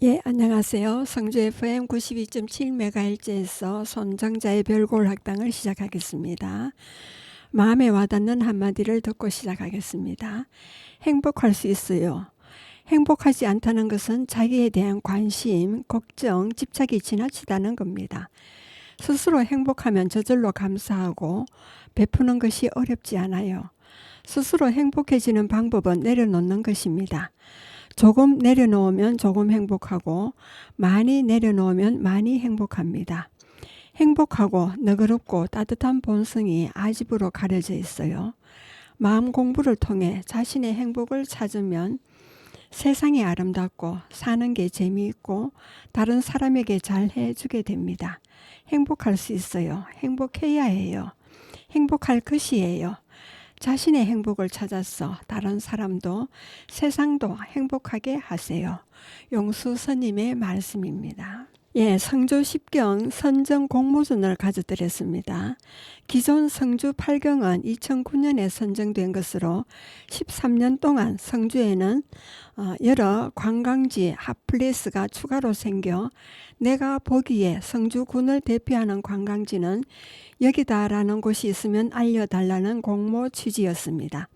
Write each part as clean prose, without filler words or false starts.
예, 안녕하세요. 성주 FM 92.7MHz에서 손정자의 별골 학당을 시작하겠습니다. 마음에 와닿는 한마디를 듣고 시작하겠습니다. 행복할 수 있어요. 행복하지 않다는 것은 자기에 대한 관심, 걱정, 집착이 지나치다는 겁니다. 스스로 행복하면 저절로 감사하고 베푸는 것이 어렵지 않아요. 스스로 행복해지는 방법은 내려놓는 것입니다. 조금 내려놓으면 조금 행복하고 많이 내려놓으면 많이 행복합니다. 행복하고 너그럽고 따뜻한 본성이 아집으로 가려져 있어요. 마음 공부를 통해 자신의 행복을 찾으면 세상이 아름답고 사는 게 재미있고 다른 사람에게 잘 해주게 됩니다. 행복할 수 있어요. 행복해야 해요. 행복할 것이에요. 자신의 행복을 찾아서 다른 사람도 세상도 행복하게 하세요. 용수 스님의 말씀입니다. 예, 성주 10경 선정 공모전을 가져드렸습니다. 기존 성주 8경은 2009년에 선정된 것으로 13년 동안 성주에는 여러 관광지 핫플레이스가 추가로 생겨 내가 보기에 성주군을 대표하는 관광지는 여기다라는 곳이 있으면 알려달라는 공모 취지였습니다.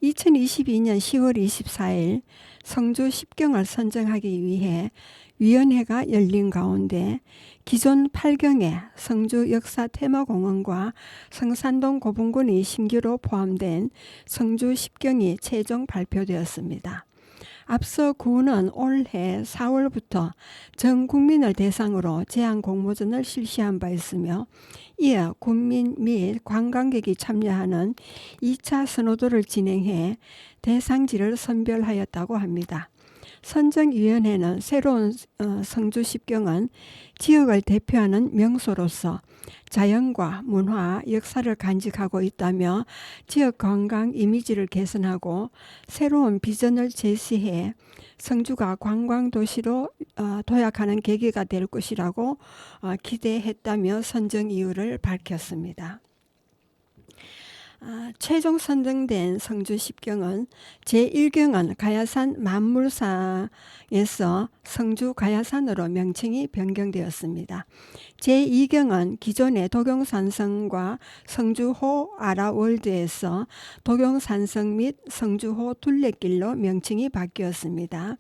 2022년 10월 24일 성주 10경을 선정하기 위해 위원회가 열린 가운데 기존 8경에 성주 역사 테마공원과 성산동 고분군이 신규로 포함된 성주 10경이 최종 발표되었습니다. 앞서 구는 올해 4월부터 전 국민을 대상으로 제안 공모전을 실시한 바 있으며 이어 군민 및 관광객이 참여하는 2차 선호도를 진행해 대상지를 선별하였다고 합니다. 선정위원회는 새로운 성주 10경은 지역을 대표하는 명소로서 자연과 문화, 역사를 간직하고 있다며 지역 관광 이미지를 개선하고 새로운 비전을 제시해 성주가 관광도시로 도약하는 계기가 될 것이라고 기대했다며 선정 이유를 밝혔습니다. 최종 선정된 성주 10경은 제1경은 가야산 만물상에서 성주 가야산으로 명칭이 변경되었습니다. 제2경은 기존의 도경산성과 성주호 아라월드에서 도경산성 및 성주호 둘레길로 명칭이 바뀌었습니다.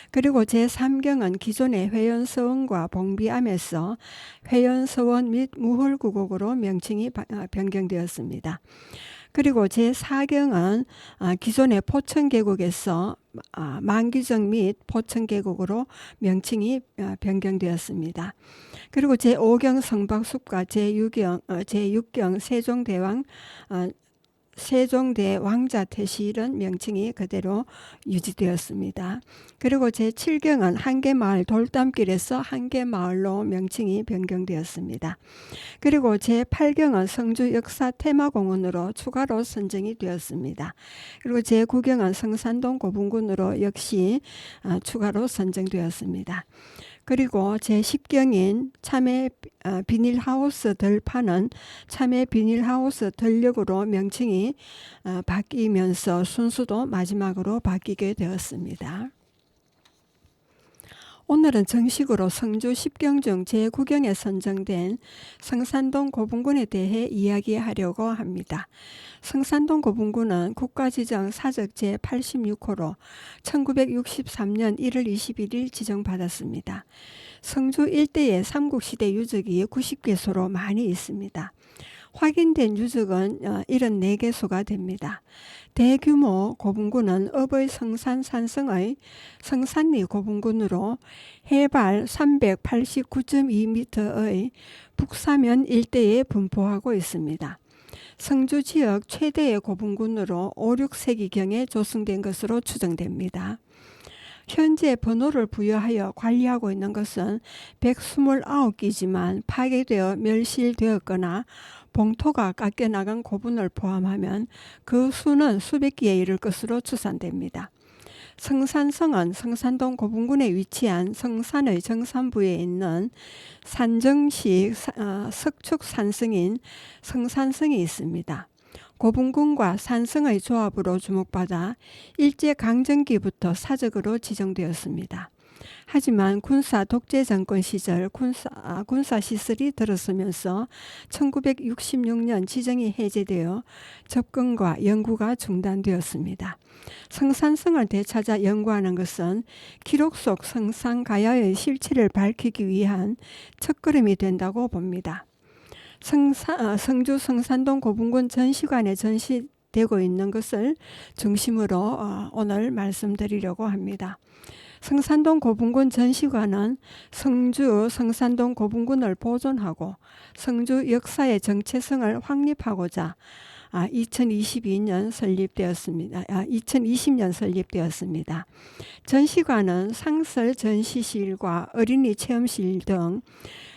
그리고 제3경은 기존의 회원서원과 봉비암에서 회원서원 및 무홀구곡으로 명칭이 변경되었습니다. 그리고 제4경은 기존의 포천계곡에서 만기정 및 포천계곡으로 명칭이 변경되었습니다. 그리고 제5경 성박숲과 제6경 세종대왕자 퇴실은 명칭이 그대로 유지되었습니다. 그리고 제7경은 한계마을 돌담길에서 한계마을로 명칭이 변경되었습니다. 그리고 제8경은 성주 역사 테마공원으로 추가로 선정이 되었습니다. 그리고 제9경은 성산동 고분군으로 역시 추가로 선정되었습니다. 그리고 제10경인 참외 비닐하우스 덜파는 참외 비닐하우스 덜역으로 명칭이 바뀌면서 순수도 마지막으로 바뀌게 되었습니다. 오늘은 정식으로 성주 10경 중 제9경에 선정된 성산동 고분군에 대해 이야기하려고 합니다. 성산동 고분군은 국가지정 사적 제86호로 1963년 1월 21일 지정받았습니다. 성주 일대에 삼국시대 유적이 90개소로 많이 있습니다. 확인된 유적은 74개소가 됩니다. 대규모 고분군은 업의 성산산성의 성산리 고분군으로 해발 389.2m의 북사면 일대에 분포하고 있습니다. 성주 지역 최대의 고분군으로 5, 6세기경에 조성된 것으로 추정됩니다. 현재 번호를 부여하여 관리하고 있는 것은 129기지만 파괴되어 멸실되었거나 봉토가 깎여나간 고분을 포함하면 그 수는 수백 기에 이를 것으로 추산됩니다. 성산성은 성산동 고분군에 위치한 성산의 정산부에 있는 산정식 석축산성인 성산성이 있습니다. 고분군과 산성의 조합으로 주목받아 일제강점기부터 사적으로 지정되었습니다. 하지만 군사 독재 정권 시절 군사 시설이 들어서면서 1966년 지정이 해제되어 접근과 연구가 중단되었습니다. 성산성을 되찾아 연구하는 것은 기록 속 성산가야의 실체를 밝히기 위한 첫걸음이 된다고 봅니다. 성주 성산동 고분군 전시관에 전시되고 있는 것을 중심으로 오늘 말씀드리려고 합니다. 성산동 고분군 전시관은 성주 성산동 고분군을 보존하고 성주 역사의 정체성을 확립하고자 2020년 설립되었습니다. 전시관은 상설 전시실과 어린이 체험실 등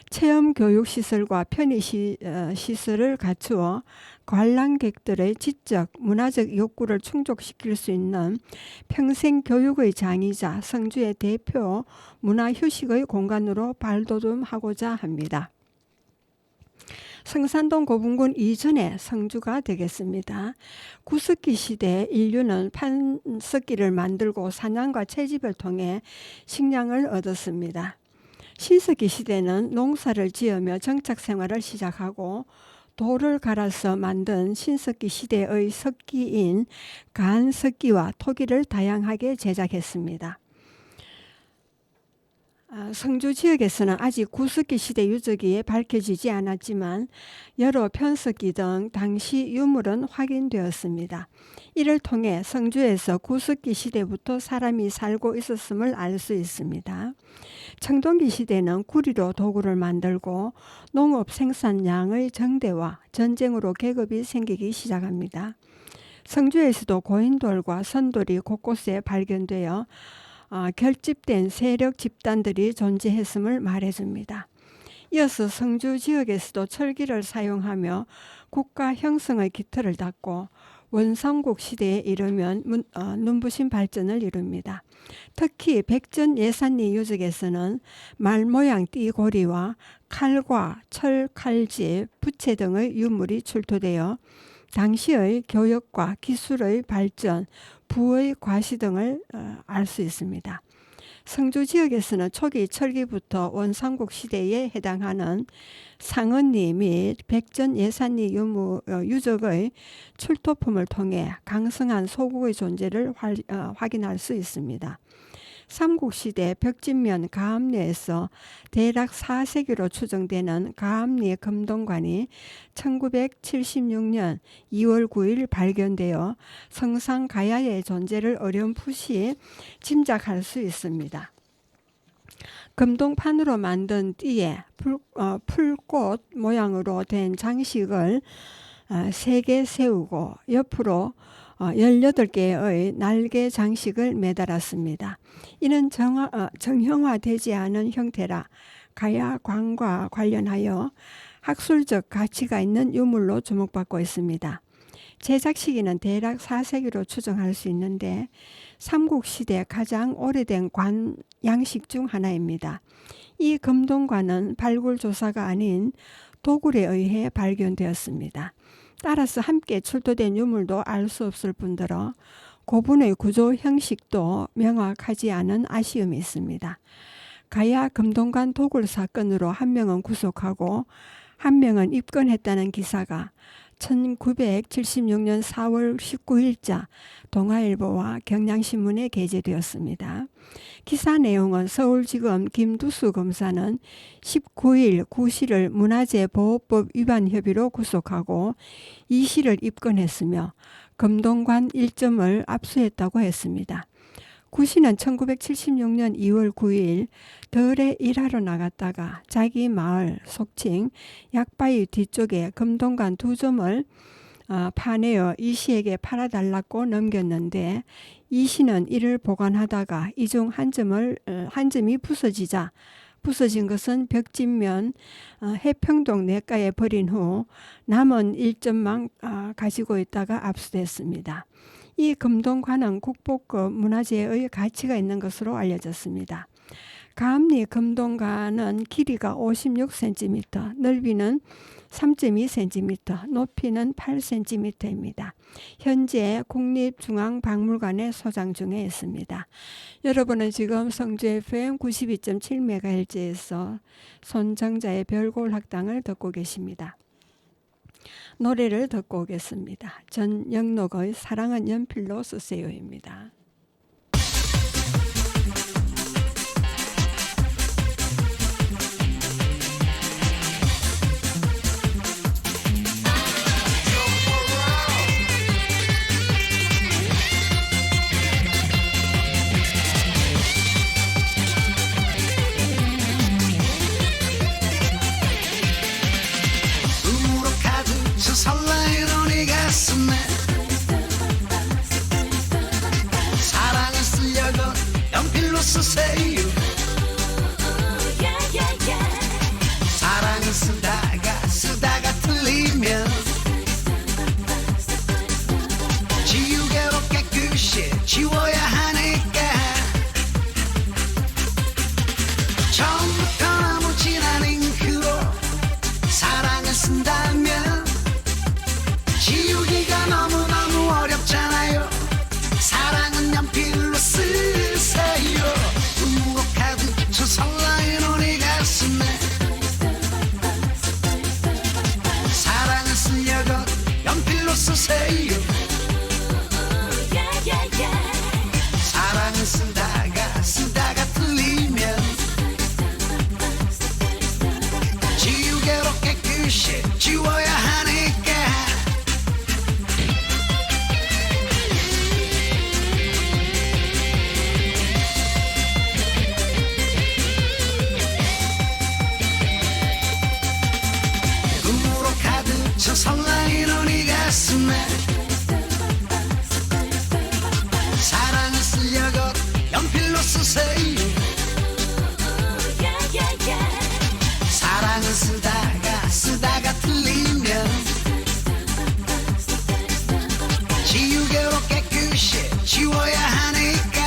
체험교육시설과 편의시설을 갖추어 관람객들의 지적, 문화적 욕구를 충족시킬 수 있는 평생교육의 장이자 성주의 대표 문화휴식의 공간으로 발돋움하고자 합니다. 성산동 고분군 이전의 성주가 되겠습니다. 구석기 시대 인류는 판석기를 만들고 사냥과 채집을 통해 식량을 얻었습니다. 신석기 시대는 농사를 지으며 정착 생활을 시작하고 돌을 갈아서 만든 신석기 시대의 석기인 간석기와 토기를 다양하게 제작했습니다. 성주 지역에서는 아직 구석기 시대 유적이 밝혀지지 않았지만 여러 편석기 등 당시 유물은 확인되었습니다. 이를 통해 성주에서 구석기 시대부터 사람이 살고 있었음을 알 수 있습니다. 청동기 시대는 구리로 도구를 만들고 농업 생산량의 정대와 전쟁으로 계급이 생기기 시작합니다. 성주에서도 고인돌과 선돌이 곳곳에 발견되어 결집된 세력 집단들이 존재했음을 말해줍니다. 이어서 성주 지역에서도 철기를 사용하며 국가 형성의 기틀을 닦고 원삼국 시대에 이르면 눈부신 발전을 이룹니다. 특히 백전 예산리 유적에서는 말모양 띠고리와 칼과 철칼집, 부채 등의 유물이 출토되어 당시의 교역과 기술의 발전, 부의 과시 등을 알 수 있습니다. 성주 지역에서는 초기 철기부터 원삼국 시대에 해당하는 상언리 및 백전 예산리 유적의 출토품을 통해 강성한 소국의 존재를 확인할 수 있습니다. 삼국시대 벽진면 가암리에서 대략 4세기로 추정되는 가암리 금동관이 1976년 2월 9일 발견되어 성산가야의 존재를 어렴풋이 짐작할 수 있습니다. 금동판으로 만든 띠에 풀꽃 모양으로 된 장식을 3개 세우고 옆으로 18개의 날개 장식을 매달았습니다. 이는 정형화되지 않은 형태라 가야관과 관련하여 학술적 가치가 있는 유물로 주목받고 있습니다. 제작 시기는 대략 4세기로 추정할 수 있는데 삼국시대 가장 오래된 관 양식 중 하나입니다. 이 금동관은 발굴 조사가 아닌 도굴에 의해 발견되었습니다. 따라서 함께 출토된 유물도 알 수 없을 뿐더러 고분의 구조 형식도 명확하지 않은 아쉬움이 있습니다. 가야 금동관 도굴 사건으로 한 명은 구속하고 한 명은 입건했다는 기사가 1976년 4월 19일자 동아일보와 경향신문에 게재되었습니다. 기사 내용은 서울지검 김두수 검사는 19일 구씨를 문화재보호법 위반 혐의로 구속하고 이씨를 입건했으며 금동관 1점을 압수했다고 했습니다. 구씨는 1976년 2월 9일 덜에 일하러 나갔다가 자기 마을 속칭 약바위 뒤쪽에 금동관 2점을 파내어 이씨에게 팔아달라고 넘겼는데 이씨는 이를 보관하다가 이 중 한 점이 부서진 것은 벽진면 해평동 냇가에 버린 후 남은 1점만 가지고 있다가 압수됐습니다. 이 금동관은 국보급 문화재의 가치가 있는 것으로 알려졌습니다. 가암리 성산리 금동가는 길이가 56cm, 넓이는 3.2cm, 높이는 8cm입니다. 현재 국립중앙박물관에 소장 중에 있습니다. 여러분은 지금 성주 FM 92.7MHz에서 손정자의 별골학당을 듣고 계십니다. 노래를 듣고 오겠습니다. 전영록의 사랑은 연필로 쓰세요입니다. 설레는 이 가슴에 사랑을 쓰려고 연필로 쓰세요. 사랑을 쓰다가 틀리면 지우개로 깨끗이 지워야 하니까 처음부터 너무 진한 잉크로 사랑을 쓴다면 지우기가 너무너무 어렵잖아요. 사랑은 연필로 쓰세요. 눈으로 가득 저 설레는 이 가슴에 사랑을 쓰려고 연필로 쓰세요. 사랑을 쓰다가 틀리면 지우개로 깨끗이 지워야 하니까 저 설레는 이 가슴에 사랑을 쓰려고 연필로 쓰세요. 사랑을 쓰다가 틀리면 지우개로 깨끗이 지워야 하니까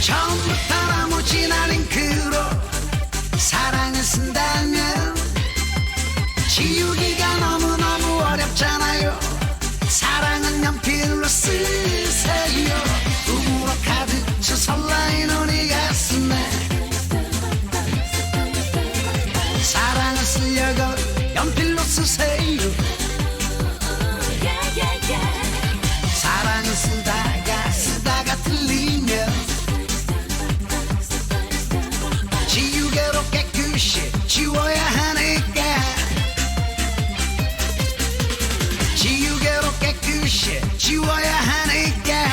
처음부터 너무 진한 잉크로 사랑을 쓴다면 지우기가 너무너무 어렵잖아요. 사랑은 연필로 쓰세요. 꿈으로 가득 차 설레는 이 가슴에 사랑을 쓰려고 연필로 쓰세요. 사랑을 쓰다가 틀리면 지우개로 깨끗이 지워야 하니까 지우개로 깨끗이 지워야 하니까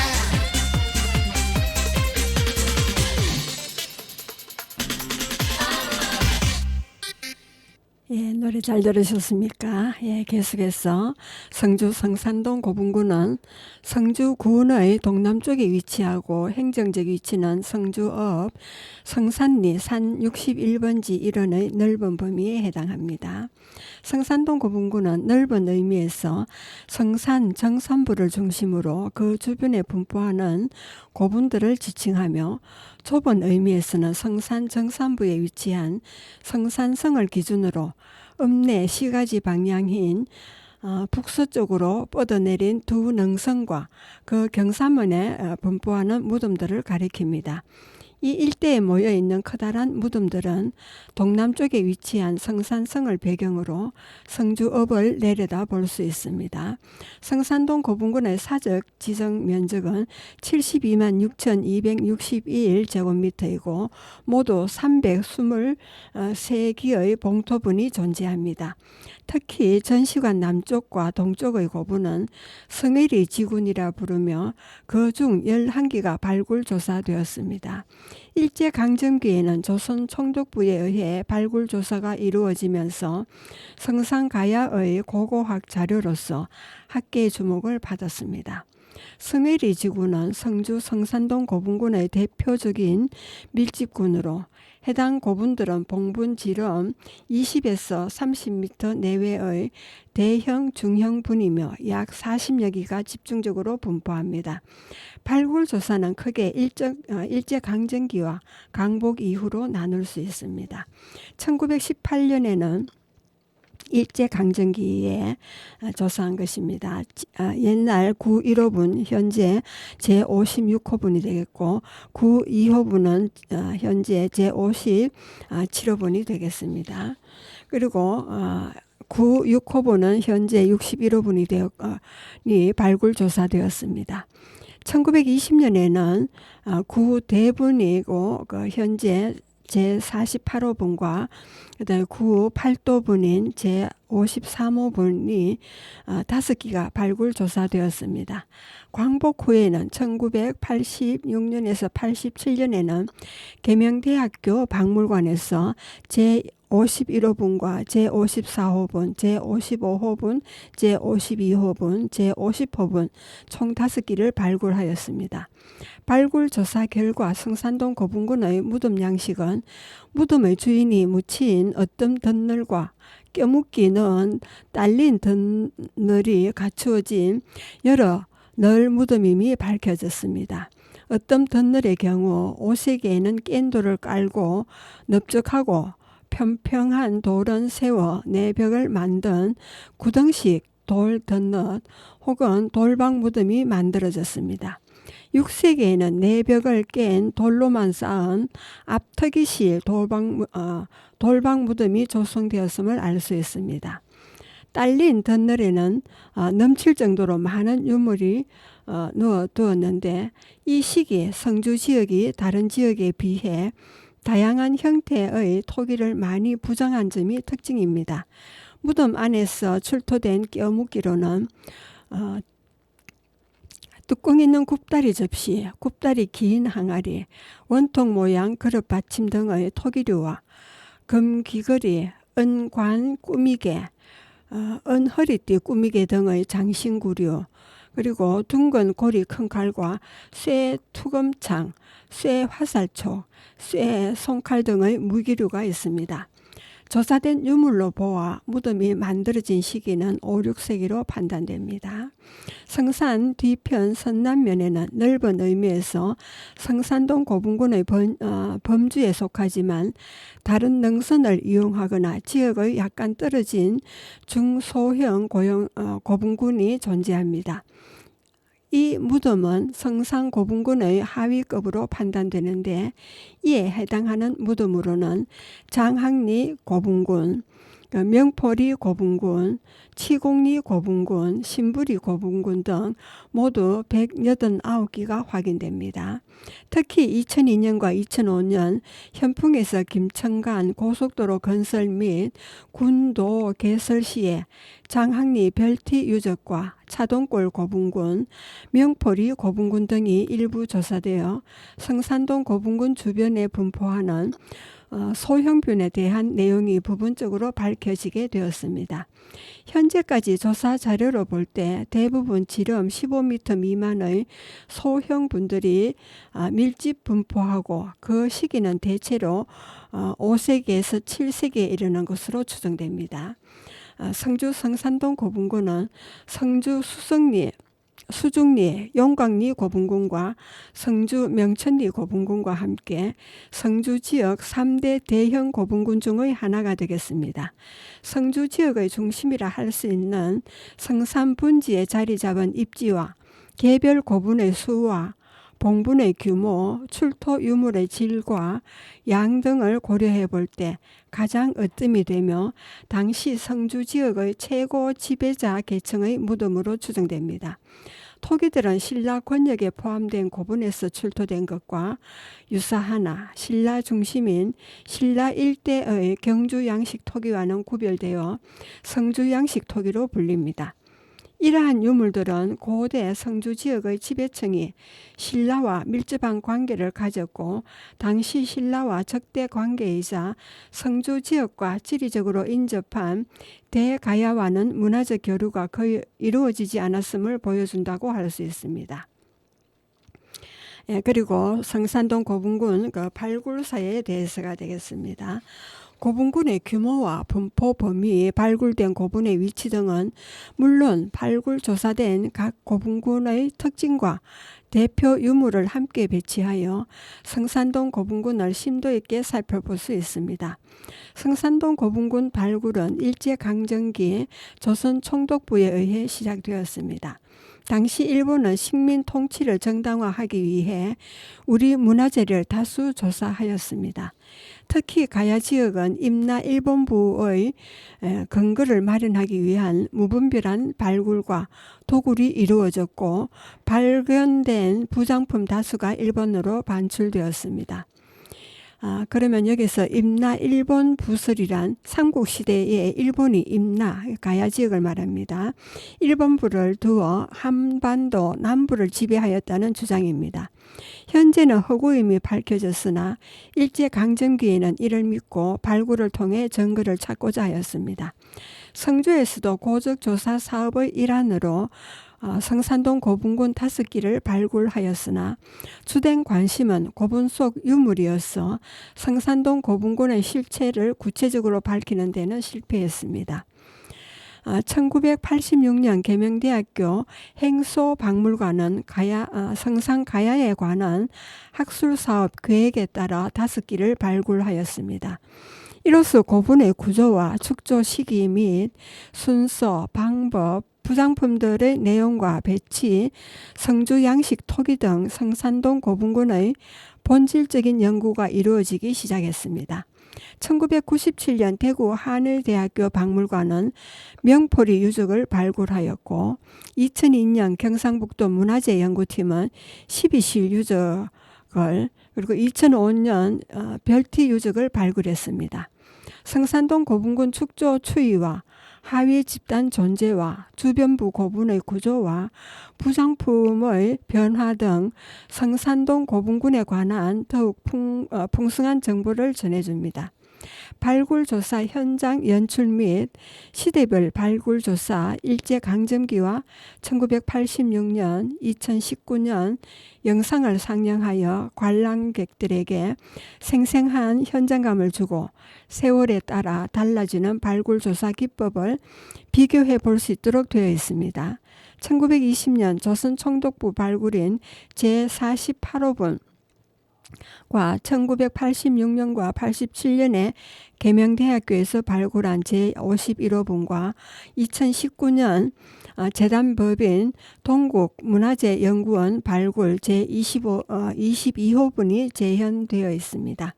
예, 노래 잘 들으셨습니까? 예, 계속해서 성주 성산동 고분군은 성주군의 동남쪽에 위치하고 행정적 위치는 성주읍 성산리 산 61번지 일원의 넓은 범위에 해당합니다. 성산동 고분군은 넓은 의미에서 성산 정선부를 중심으로 그 주변에 분포하는 고분들을 지칭하며 좁은 의미에서는 성산 정산부에 위치한 성산성을 기준으로 읍내 시가지 방향인 북서쪽으로 뻗어내린 두 능선과 그 경사면에 분포하는 무덤들을 가리킵니다. 이 일대에 모여있는 커다란 무덤들은 동남쪽에 위치한 성산성을 배경으로 성주읍을 내려다 볼 수 있습니다. 성산동 고분군의 사적 지정 면적은 72만 6,262제곱미터이고 모두 323기의 봉토분이 존재합니다. 특히 전시관 남쪽과 동쪽의 고분은 성혜리 지군이라 부르며 그중 11기가 발굴 조사되었습니다. 일제강점기에는 조선 총독부에 의해 발굴 조사가 이루어지면서 성산가야의 고고학 자료로서 학계의 주목을 받았습니다. 성해리 지구는 성주 성산동 고분군의 대표적인 밀집군으로 해당 고분들은 봉분 지름 20에서 30m 내외의 대형 중형분이며 약 40여 기가 집중적으로 분포합니다. 발굴조사는 크게 일제강점기와 강복 이후로 나눌 수 있습니다. 1918년에는 일제강점기에 조사한 것입니다. 옛날 구 1호분 현재 제56호분이 되겠고 구 2호분은 현재 제57호분이 되겠습니다. 그리고 구 6호분은 현재 61호분이 발굴조사되었습니다. 1920년에는 구 대분이고 현재 제48호분과 그다음에 구 8도분인 제53호분이 5기가 발굴조사되었습니다. 광복 후에는 1986년에서 87년에는 계명대학교 박물관에서 제51호분과 제54호분, 제55호분, 제52호분, 제50호분 총 5기를 발굴하였습니다. 발굴조사 결과 성산동 고분군의 무덤 양식은 무덤의 주인이 묻힌 어떤 덧늘과 껴묶기 넣은 딸린 덧늘이 갖추어진 여러 널 무덤임이 밝혀졌습니다. 어떤 덧늘의 경우 5세기에는 깬 돌을 깔고 넓적하고 평평한 돌은 세워 내벽을 만든 구덩식 돌 덧넛 혹은 돌방 무덤이 만들어졌습니다. 6세기에는 내벽을 깬 돌로만 쌓은 앞터기실 돌방 무덤이 조성되었음을 알 수 있습니다. 딸린 덧늘에는 넘칠 정도로 많은 유물이 넣어두었는데 이 시기에 성주 지역이 다른 지역에 비해 다양한 형태의 토기를 많이 부정한 점이 특징입니다. 무덤 안에서 출토된 껴묶기로는 뚜껑 있는 굽다리 접시, 굽다리 긴 항아리, 원통 모양 그릇 받침 등의 토기류와 금 귀걸이, 은관 꾸미개, 은 허리띠 꾸미개 등의 장신구류, 그리고 둥근 고리 큰 칼과 쇠 투검창, 쇠 화살촉, 쇠 손칼 등의 무기류가 있습니다. 조사된 유물로 보아 무덤이 만들어진 시기는 5, 6세기로 판단됩니다. 성산 뒤편 서남면에는 넓은 의미에서 성산동 고분군의 범주에 속하지만 다른 능선을 이용하거나 지역의 약간 떨어진 중소형 고분군이 존재합니다. 이 무덤은 성산 고분군의 하위급으로 판단되는데 이에 해당하는 무덤으로는 장항리 고분군, 명포리 고분군, 치곡리 고분군, 신부리 고분군 등 모두 189기가 확인됩니다. 특히 2002년과 2005년 현풍에서 김천간 고속도로 건설 및 군도 개설 시에 장항리 별티 유적과 차동골 고분군, 명포리 고분군 등이 일부 조사되어 성산동 고분군 주변에 분포하는 소형균에 대한 내용이 부분적으로 밝혀지게 되었습니다. 현재까지 조사 자료로 볼 때 대부분 지름 15m 미만의 소형분들이 밀집 분포하고 그 시기는 대체로 5세기에서 7세기에 이르는 것으로 추정됩니다. 성주 성산동 고분군은 성주 수중리, 용광리 고분군과 성주 명천리 고분군과 함께 성주 지역 3대 대형 고분군 중의 하나가 되겠습니다. 성주 지역의 중심이라 할 수 있는 성산 분지에 자리 잡은 입지와 개별 고분의 수와 봉분의 규모, 출토 유물의 질과 양 등을 고려해 볼 때 가장 으뜸이 되며 당시 성주 지역의 최고 지배자 계층의 무덤으로 추정됩니다. 토기들은 신라 권역에 포함된 고분에서 출토된 것과 유사하나 신라 중심인 신라 일대의 경주 양식 토기와는 구별되어 성주 양식 토기로 불립니다. 이러한 유물들은 고대 성주 지역의 지배층이 신라와 밀접한 관계를 가졌고 당시 신라와 적대 관계이자 성주 지역과 지리적으로 인접한 대가야와는 문화적 교류가 거의 이루어지지 않았음을 보여준다고 할 수 있습니다. 그리고 성산동 고분군 발굴사에 대해서가 되겠습니다. 고분군의 규모와 분포 범위, 발굴된 고분의 위치 등은 물론 발굴 조사된 각 고분군의 특징과 대표 유물을 함께 배치하여 성산동 고분군을 심도 있게 살펴볼 수 있습니다. 성산동 고분군 발굴은 일제강점기 조선 총독부에 의해 시작되었습니다. 당시 일본은 식민 통치를 정당화하기 위해 우리 문화재를 다수 조사하였습니다. 특히 가야 지역은 임나 일본부의 근거를 마련하기 위한 무분별한 발굴과 도굴이 이루어졌고 발견된 부장품 다수가 일본으로 반출되었습니다. 그러면 여기서 임나 일본 부설이란 삼국시대에 일본이 임나 가야 지역을 말합니다. 일본부를 두어 한반도 남부를 지배하였다는 주장입니다. 현재는 허구임이 밝혀졌으나 일제강점기에는 이를 믿고 발굴을 통해 증거를 찾고자 하였습니다. 성주에서도 고적조사 사업의 일환으로 성산동 고분군 5기를 발굴하였으나 주된 관심은 고분 속 유물이어서 성산동 고분군의 실체를 구체적으로 밝히는 데는 실패했습니다. 1986년 계명대학교 행소박물관은 성산 가야에 관한 학술사업 계획에 따라 5기를 발굴하였습니다. 이로써 고분의 구조와 축조 시기 및 순서, 방법, 부장품들의 내용과 배치, 성주 양식 토기 등 성산동 고분군의 본질적인 연구가 이루어지기 시작했습니다. 1997년 대구 하늘대학교 박물관은 명포리 유적을 발굴하였고 2002년 경상북도 문화재연구팀은 12실 유적을 그리고 2005년 별티 유적을 발굴했습니다. 성산동 고분군 축조 추이와 하위 집단 존재와 주변부 고분의 구조와 부장품의 변화 등 성산동 고분군에 관한 더욱 풍성한 정보를 전해줍니다. 발굴조사 현장 연출 및 시대별 발굴조사 일제강점기와 1986년, 2019년 영상을 상영하여 관람객들에게 생생한 현장감을 주고 세월에 따라 달라지는 발굴조사 기법을 비교해 볼 수 있도록 되어 있습니다. 1920년 조선 총독부 발굴인 제48호분 과 1986년과 87년에 계명대학교에서 발굴한 제51호분과 2019년 재단법인 동국문화재연구원 발굴 제22호분이 재현되어 있습니다.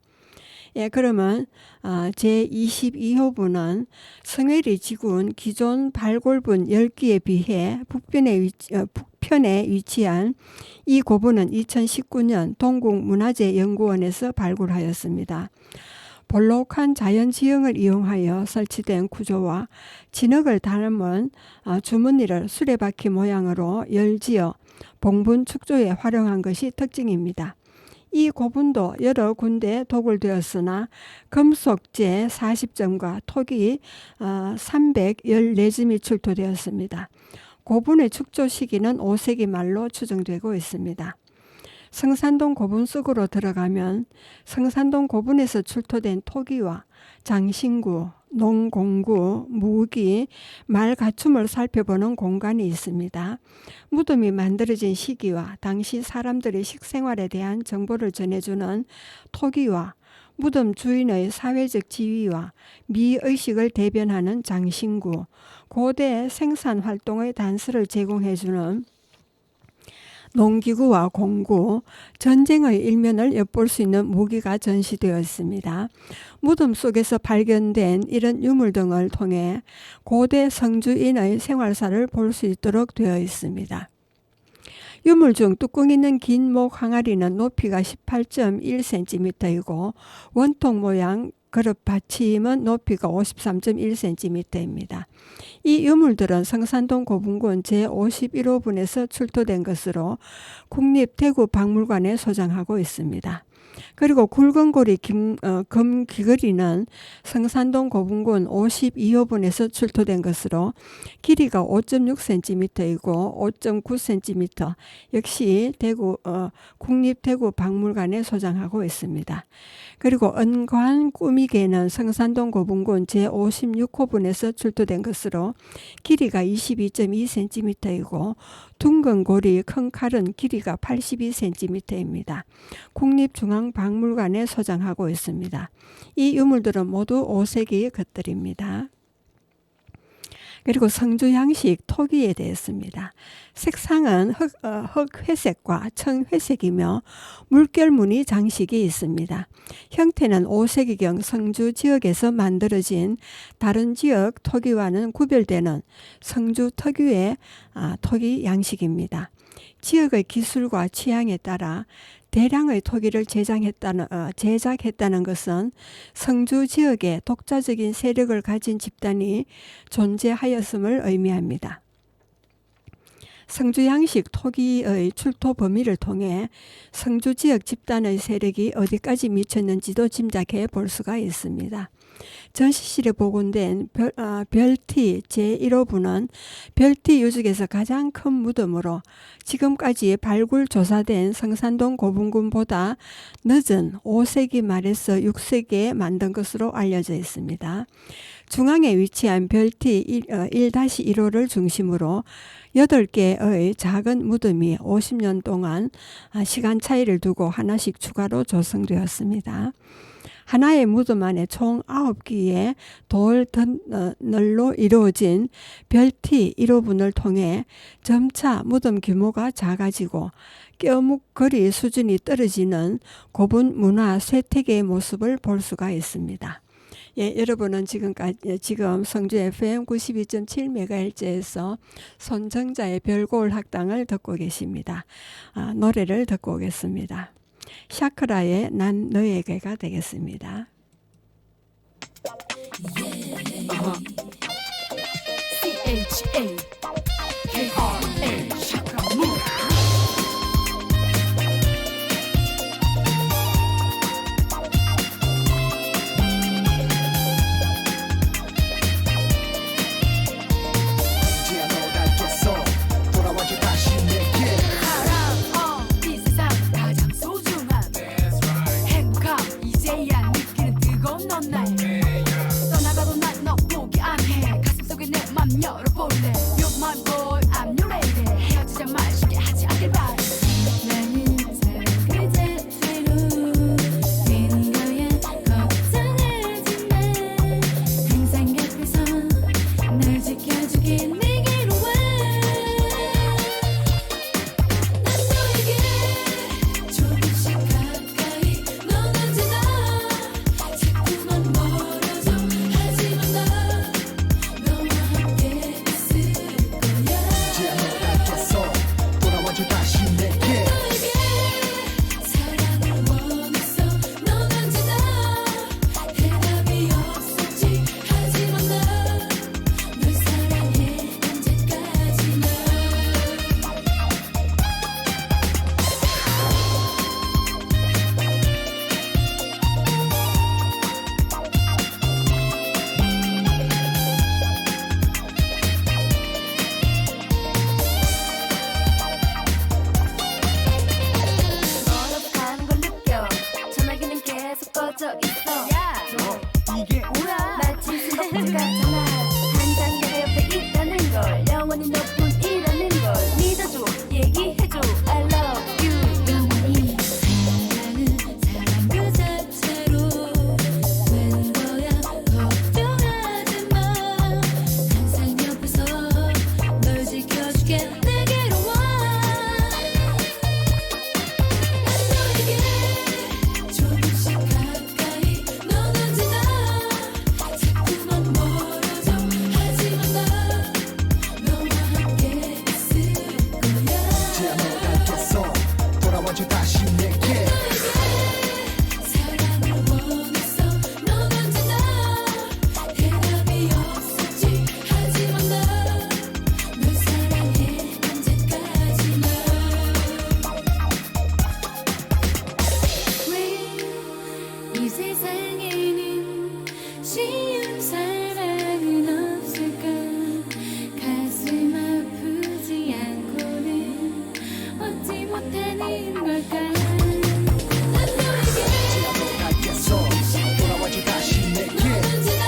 그러면 제22호분은 성회리 지군 기존 발굴분 10기에 비해 북편에 위치한 이 고분은 2019년 동국문화재연구원에서 발굴하였습니다. 볼록한 자연지형을 이용하여 설치된 구조와 진흙을 닮은 주머니를 수레바퀴 모양으로 열지어 봉분 축조에 활용한 것이 특징입니다. 이 고분도 여러 군데 도굴되었으나 금속재 40점과 토기 314점이 출토되었습니다. 고분의 축조 시기는 5세기 말로 추정되고 있습니다. 성산동 고분 속으로 들어가면 성산동 고분에서 출토된 토기와 장신구, 농공구, 무기, 말 갖춤을 살펴보는 공간이 있습니다. 무덤이 만들어진 시기와 당시 사람들의 식생활에 대한 정보를 전해주는 토기와 무덤 주인의 사회적 지위와 미의식을 대변하는 장신구, 고대 생산활동의 단서를 제공해주는 농기구와 공구, 전쟁의 일면을 엿볼 수 있는 무기가 전시되어 있습니다. 무덤 속에서 발견된 이런 유물 등을 통해 고대 성주인의 생활사를 볼 수 있도록 되어 있습니다. 유물 중 뚜껑 있는 긴 목 항아리는 높이가 18.1cm이고 원통 모양 그릇 받침은 높이가 53.1cm입니다. 이 유물들은 성산동 고분군 제51호분에서 출토된 것으로 국립대구박물관에 소장하고 있습니다. 그리고 굵은 고리 금 귀걸이는 성산동 고분군 52호분에서 출토된 것으로 길이가 5.6cm이고 5.9cm 역시 국립대구박물관에 소장하고 있습니다. 그리고 은관 꾸미개는 성산동 고분군 제56호분에서 출토된 것으로 길이가 22.2cm이고 둥근 고리 큰 칼은 길이가 82cm입니다. 국립중앙박물관에 소장하고 있습니다. 이 유물들은 모두 5세기 것들입니다. 그리고 성주 양식 토기에 대했습니다. 색상은 흑회색과 청회색이며 물결무늬 장식이 있습니다. 형태는 5세기경 성주 지역에서 만들어진 다른 지역 토기와는 구별되는 성주 특유의 토기 양식입니다. 지역의 기술과 취향에 따라 대량의 토기를 제작했다는 것은 성주 지역에 독자적인 세력을 가진 집단이 존재하였음을 의미합니다. 성주 양식 토기의 출토 범위를 통해 성주 지역 집단의 세력이 어디까지 미쳤는지도 짐작해 볼 수가 있습니다. 전시실에 복원된 별티 제1호부는 별티 유적에서 가장 큰 무덤으로 지금까지 발굴 조사된 성산동 고분군보다 늦은 5세기 말에서 6세기에 만든 것으로 알려져 있습니다. 중앙에 위치한 별티 1-1호를 중심으로 8개의 작은 무덤이 50년 동안 시간 차이를 두고 하나씩 추가로 조성되었습니다. 하나의 무덤 안에 총 9기의 돌 널로 이루어진 별티 1호분을 통해 점차 무덤 규모가 작아지고 껴묵거리 수준이 떨어지는 고분 문화 쇠퇴계의 모습을 볼 수가 있습니다. 여러분은 지금 성주 FM 92.7MHz에서 손정자의 별고울 학당을 듣고 계십니다. 노래를 듣고 오겠습니다. 샤크라의 난 너에게가 되겠습니다. CHAKRA 샤크라 무브 이제야 널 알겠어 돌아와줘 다시 내게 이 세상 가장 소중한 행복함 이제야 느끼는 뜨거운 넌 날 떠나가도 난 너 포기 안 해 가슴속에 내 맘 열어볼래 세상에는 쉬운 삶은 없을까 가슴 아프지 않고는 얻지 못하는 걸까 난 너에게 알겠어 돌아와줘 다시 내게 너는 지나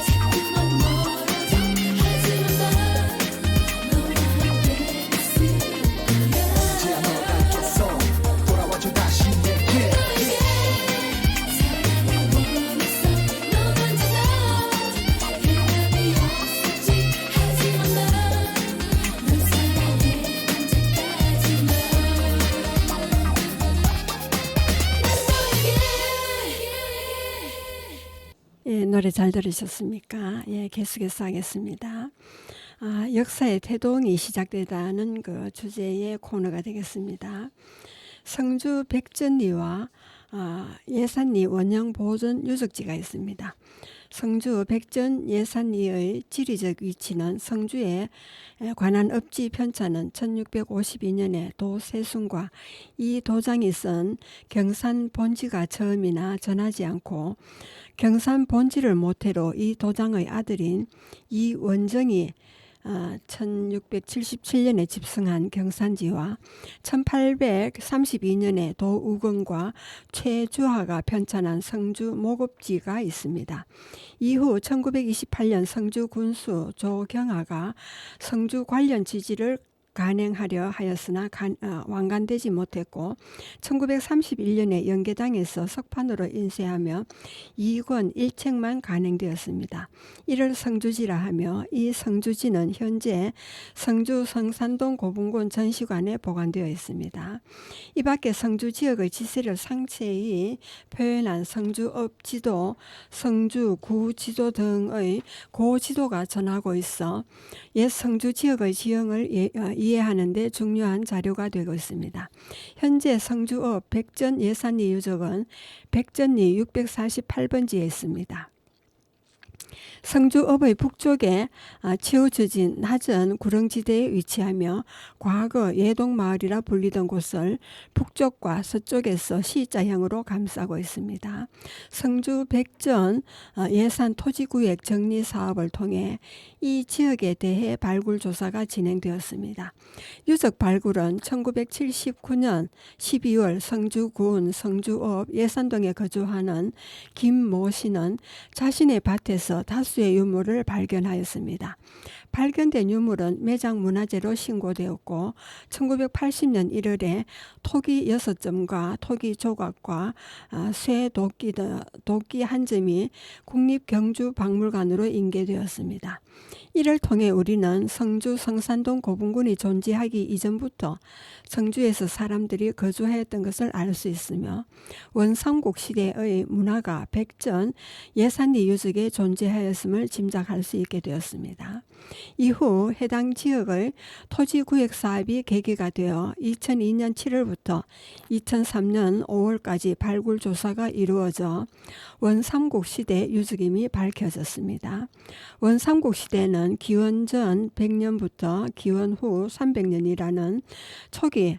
자꾸만 멀어져 하지만 난 너와 함께 있을 거야 이제야 넌 알겠어 돌아와줘 다시 내게 너에게 사랑을 원했어 너만 지나 대답이 없었지 하지만 넌 사랑해 언제까지나 예, 노래 잘 들으셨습니까? 예, 계속해서 하겠습니다. 역사의 태동이 시작되다는 그 주제의 코너가 되겠습니다. 성주 백전리와 예산리 원형 보존 유적지가 있습니다. 성주 백전 예산리의 지리적 위치는 성주에 관한 읍지 편차는 1652년에 도세순과 이 도장이 쓴 경산 본지가 처음이나 전하지 않고 경산 본지를 모태로 이 도장의 아들인 이원정이 1677년에 집승한 경산지와 1832년에 도우건과 최주하가 편찬한 성주 목읍지가 있습니다. 이후 1928년 성주 군수 조경하가 성주 관련 지지를 간행하려 하였으나 완간되지 못했고 1931년에 연계당에서 석판으로 인쇄하며 2권 1책만 간행되었습니다. 이를 성주지라 하며 이 성주지는 현재 성주 성산동 고분군 전시관에 보관되어 있습니다. 이 밖에 성주 지역의 지세를 상세히 표현한 성주읍 지도, 성주구 지도 등의 고지도가 전하고 있어 옛 성주 지역의 지형을 이해하는 데 중요한 자료가 되고 있습니다. 현재 성주읍 백전 예산리 유적은 백전리 648번지에 있습니다. 성주읍의 북쪽에 치우쳐진 낮은 구릉지대에 위치하며 과거 예동마을이라 불리던 곳을 북쪽과 서쪽에서 C자형으로 감싸고 있습니다. 성주 백전 예산 토지구역 정리 사업을 통해 이 지역에 대해 발굴 조사가 진행되었습니다. 유적 발굴은 1979년 12월 성주군 성주읍 예산동에 거주하는 김모 씨는 자신의 밭에서 다수의 유물을 발견하였습니다. 발견된 유물은 매장 문화재로 신고되었고 1980년 1월에 토기 6점과 토기 조각과 쇠 도끼 한 점이 국립경주박물관으로 인계되었습니다. 이를 통해 우리는 성주 성산동 고분군이 존재하기 이전부터 성주에서 사람들이 거주하였던 것을 알 수 있으며 원삼국 시대의 문화가 백전 예산리 유적에 존재하였음을 짐작할 수 있게 되었습니다. 이후 해당 지역의 토지구역 사업이 계기가 되어 2002년 7월부터 2003년 5월까지 발굴 조사가 이루어져 원삼국 시대 유적임이 밝혀졌습니다. 원삼국 시대는 기원 전 100년부터 기원 후 300년이라는 초기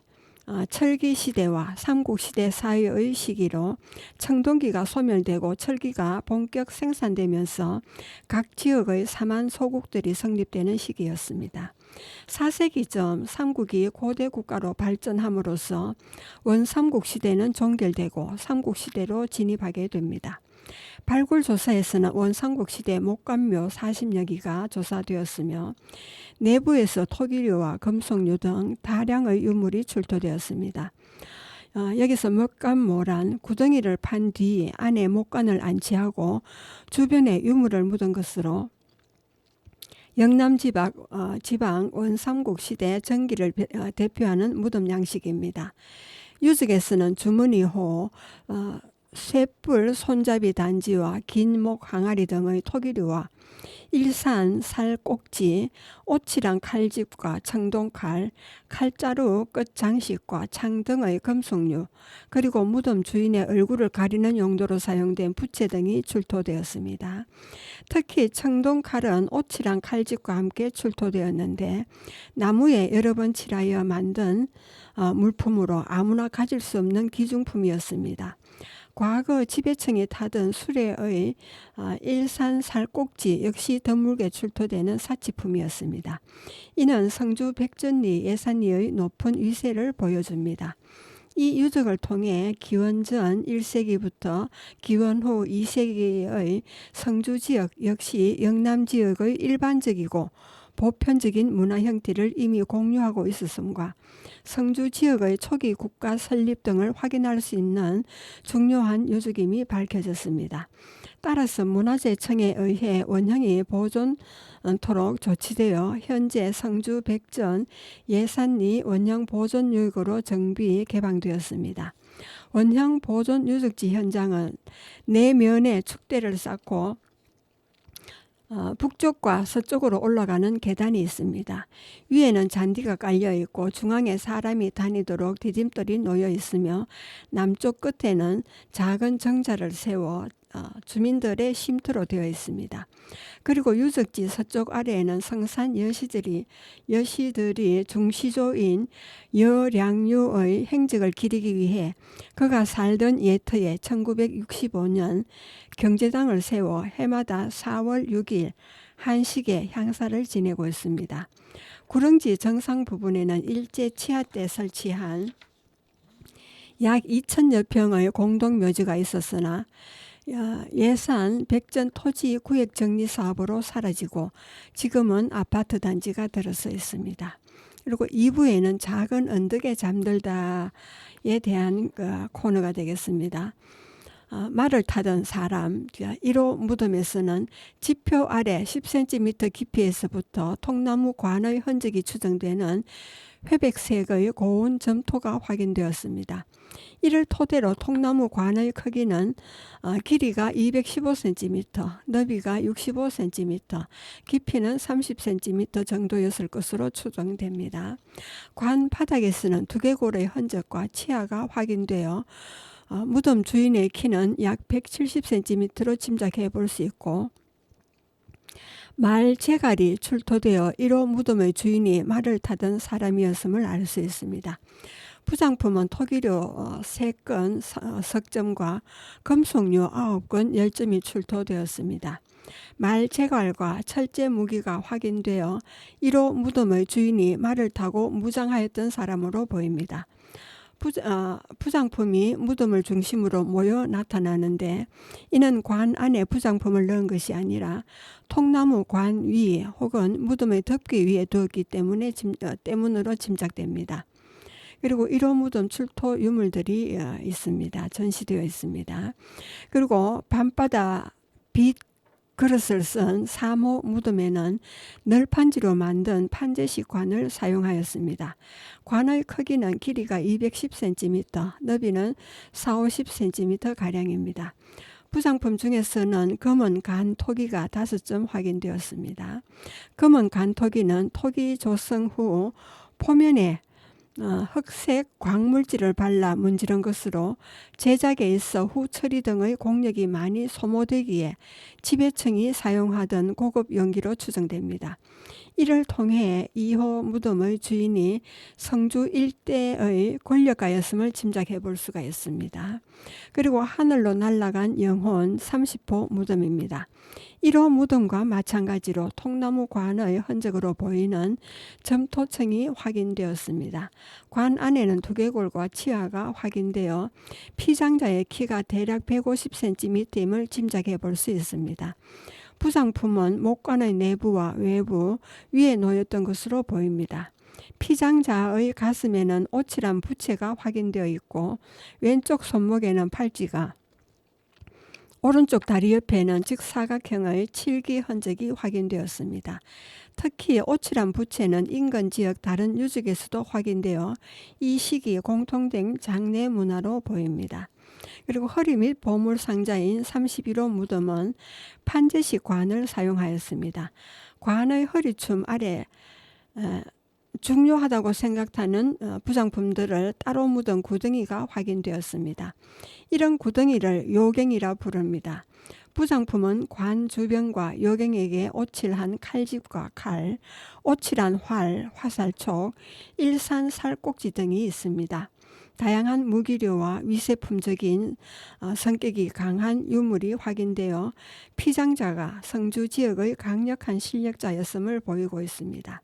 철기 시대와 삼국 시대 사이의 시기로 청동기가 소멸되고 철기가 본격 생산되면서 각 지역의 사만 소국들이 성립되는 시기였습니다. 4세기쯤 삼국이 고대 국가로 발전함으로써 원삼국 시대는 종결되고 삼국 시대로 진입하게 됩니다. 발굴 조사에서는 원삼국 시대 목감묘 40여 기가 조사되었으며 내부에서 토기류와 금속류 등 다량의 유물이 출토되었습니다. 여기서 목감묘란 구덩이를 판 뒤 안에 목관을 안치하고 주변에 유물을 묻은 것으로 영남 지방 원삼국 시대 전기를 대표하는 무덤 양식입니다. 유적에서는 주머니호, 쇠뿔 손잡이 단지와 긴 목 항아리 등의 토기류와 일산 살꼭지, 오치랑 칼집과 청동칼, 칼자루 끝 장식과 창 등의 금속류, 그리고 무덤 주인의 얼굴을 가리는 용도로 사용된 부채 등이 출토되었습니다. 특히 청동칼은 오치랑 칼집과 함께 출토되었는데 나무에 여러 번 칠하여 만든 물품으로 아무나 가질 수 없는 기중품이었습니다. 과거 지배층이 타던 수레의 일산 살꼭지 역시 드물게 출토되는 사치품이었습니다. 이는 성주 백전리 예산리의 높은 위세를 보여줍니다. 이 유적을 통해 기원전 1세기부터 기원 후 2세기의 성주 지역 역시 영남 지역의 일반적이고 보편적인 문화 형태를 이미 공유하고 있었음과 성주 지역의 초기 국가 설립 등을 확인할 수 있는 중요한 요적임이 밝혀졌습니다. 따라서 문화재청에 의해 원형이 보존토록 조치되어 현재 성주 백전 예산리 원형 보존유역으로 정비 개방되었습니다. 원형 보존 유적지 현장은 내면에 축대를 쌓고 북쪽과 서쪽으로 올라가는 계단이 있습니다. 위에는 잔디가 깔려 있고 중앙에 사람이 다니도록 디딤돌이 놓여 있으며 남쪽 끝에는 작은 정자를 세워 주민들의 쉼터로 되어 있습니다. 그리고 유적지 서쪽 아래에는 성산 여시들이 중시조인 여량유의 행적을 기리기 위해 그가 살던 예터에 1965년 경제당을 세워 해마다 4월 6일 한식에 향사를 지내고 있습니다. 구릉지 정상 부분에는 일제 치하 때 설치한 약 2,000여 평의 공동묘지가 있었으나 예산 백전 토지 구획 정리 사업으로 사라지고 지금은 아파트 단지가 들어서 있습니다. 그리고 2부에는 작은 언덕에 잠들다에 대한 코너가 되겠습니다. 말을 타던 사람 1호 무덤에서는 지표 아래 10cm 깊이에서부터 통나무 관의 흔적이 추정되는 회백색의 고운 점토가 확인되었습니다. 이를 토대로 통나무 관의 크기는 길이가 215cm, 너비가 65cm, 깊이는 30cm 정도였을 것으로 추정됩니다. 관 바닥에서는 두개골의 흔적과 치아가 확인되어 무덤 주인의 키는 약 170cm로 짐작해 볼 수 있고 말 제갈이 출토되어 1호 무덤의 주인이 말을 타던 사람이었음을 알 수 있습니다. 부장품은 토기료 3건 석점과 금속류 9건 10점이 출토되었습니다. 말 제갈과 철제 무기가 확인되어 1호 무덤의 주인이 말을 타고 무장하였던 사람으로 보입니다. 부장품이 무덤을 중심으로 모여 나타나는데 이는 관 안에 부장품을 넣은 것이 아니라 통나무 관 위에 혹은 무덤의 덮개 위에 두었기 때문으로 짐작됩니다. 그리고 1호 무덤 출토 유물들이 있습니다. 전시되어 있습니다. 그리고 밤바다 빛 그릇을 쓴 3호 무덤에는 널판지로 만든 판재식 관을 사용하였습니다. 관의 크기는 길이가 210cm, 너비는 40-50cm 가량입니다. 부장품 중에서는 검은 간 토기가 5점 확인되었습니다. 검은 간 토기는 토기 조성 후 포면에 흑색 광물질을 발라 문지른 것으로 제작에 있어 후 처리 등의 공력이 많이 소모되기에 지배층이 사용하던 고급 용기로 추정됩니다. 이를 통해 2호 무덤의 주인이 성주 일대의 권력가였음을 짐작해 볼 수가 있습니다. 그리고 하늘로 날아간 영혼 30호 무덤입니다. 1호 무덤과 마찬가지로 통나무 관의 흔적으로 보이는 점토층이 확인되었습니다. 관 안에는 두개골과 치아가 확인되어 피장자의 키가 대략 150cm임을 짐작해 볼 수 있습니다. 부상품은 목관의 내부와 외부 위에 놓였던 것으로 보입니다. 피장자의 가슴에는 오칠한 부채가 확인되어 있고 왼쪽 손목에는 팔찌가, 오른쪽 다리 옆에는 직사각형의 칠기 흔적이 확인되었습니다. 특히 오칠한 부채는 인근 지역 다른 유적에서도 확인되어 이 시기 공통된 장례 문화로 보입니다. 그리고 허리 및 보물 상자인 31호 무덤은 판재식 관을 사용하였습니다. 관의 허리춤 아래 중요하다고 생각하는 부장품들을 따로 묻은 구덩이가 확인되었습니다. 이런 구덩이를 요갱이라 부릅니다. 부장품은 관 주변과 요갱에게 오칠한 칼집과 칼, 오칠한 활, 화살촉, 일산 살꼭지 등이 있습니다. 다양한 무기류와 위세품적인 성격이 강한 유물이 확인되어 피장자가 성주 지역의 강력한 실력자였음을 보이고 있습니다.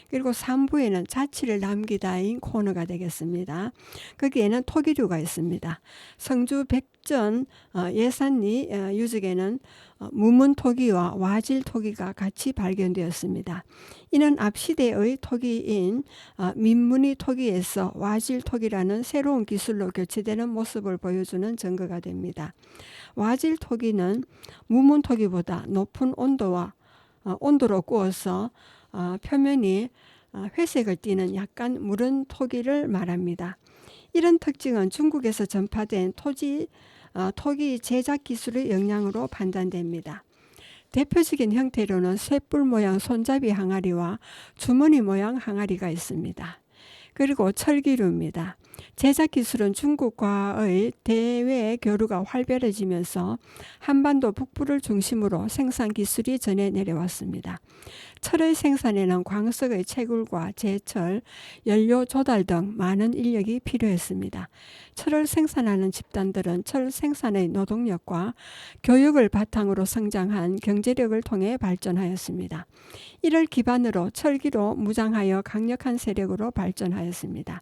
그리고 3부에는 자취를 남기다인 코너가 되겠습니다. 거기에는 토기류가 있습니다. 성주 백전 예산리 유적에는 무문토기와 와질토기가 같이 발견되었습니다. 이는 앞시대의 토기인 민문이 토기에서 와질토기라는 새로운 기술로 교체되는 모습을 보여주는 증거가 됩니다. 와질토기는 무문토기보다 높은 온도로 구워서 표면이 회색을 띠는 약간 무른 토기를 말합니다. 이런 특징은 중국에서 전파된 토기 제작 기술의 영향으로 판단됩니다. 대표적인 형태로는 쇳불 모양 손잡이 항아리와 주머니 모양 항아리가 있습니다. 그리고 철기류입니다. 제작 기술은 중국과의 대외 교류가 활발해지면서 한반도 북부를 중심으로 생산 기술이 전해 내려왔습니다. 철의 생산에는 광석의 채굴과 제철, 연료 조달 등 많은 인력이 필요했습니다. 철을 생산하는 집단들은 철 생산의 노동력과 교육을 바탕으로 성장한 경제력을 통해 발전하였습니다. 이를 기반으로 철기로 무장하여 강력한 세력으로 발전하였습니다.